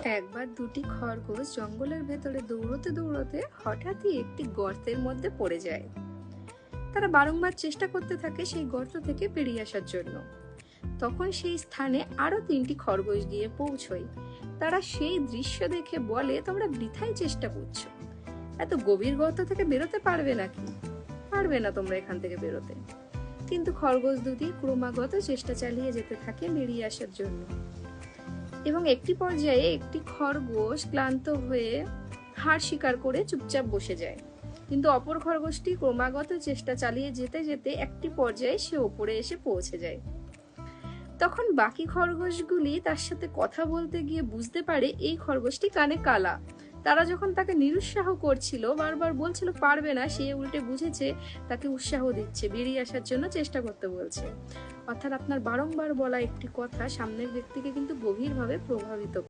একবার দুটি খরগোশ জঙ্গলের ভেতরে দৌড়তে দৌড়তে হঠাৎই একটি গর্তের মধ্যে পড়ে যায়। তারা বারংবার চেষ্টা করতে থাকে সেই গর্ত থেকে বেরিয়ে আসার জন্য। তখন সেই স্থানে আরো তিনটি খরগোশ গিয়ে পৌঁছয়। তারা সেই দৃশ্য দেখে বলে, তোমরা বৃথাই চেষ্টা করছো, এত গভীর গর্ত থেকে বেরোতে পারবে নাকি? পারবে না তোমরা এখান থেকে বেরোতে। কিন্তু খরগোশ দুটি ক্রমাগত চেষ্টা চালিয়ে যেতে থাকে বেরিয়ে আসার জন্য। এবং একটি পর্যায়ে একটি খরগোশ ক্লান্ত হয়ে হার স্বীকার করে চুপচাপ বসে যায়। কিন্তু অপর খরগোশটি ক্রমাগত চেষ্টা চালিয়ে যেতে যেতে একটি পর্যায়ে সে ওপরে এসে পৌঁছে যায়। তখন বাকি খরগোশগুলি তার সাথে কথা বলতে গিয়ে বুঝতে পারে এই খরগোশটি কানে কালা। তারা যখন তাকে নিরুৎসাহ করছিল, বারবার বলছিল পারবে না, সে উল্টে বুঝেছে তাকে উৎসাহ দিচ্ছে, বেরিয়ে আসার জন্য চেষ্টা করতে বলছে। অর্থাৎ আপনার বারংবার বলা একটি কথা সামনের ব্যক্তিকে কিন্তু গভীরভাবে প্রভাবিত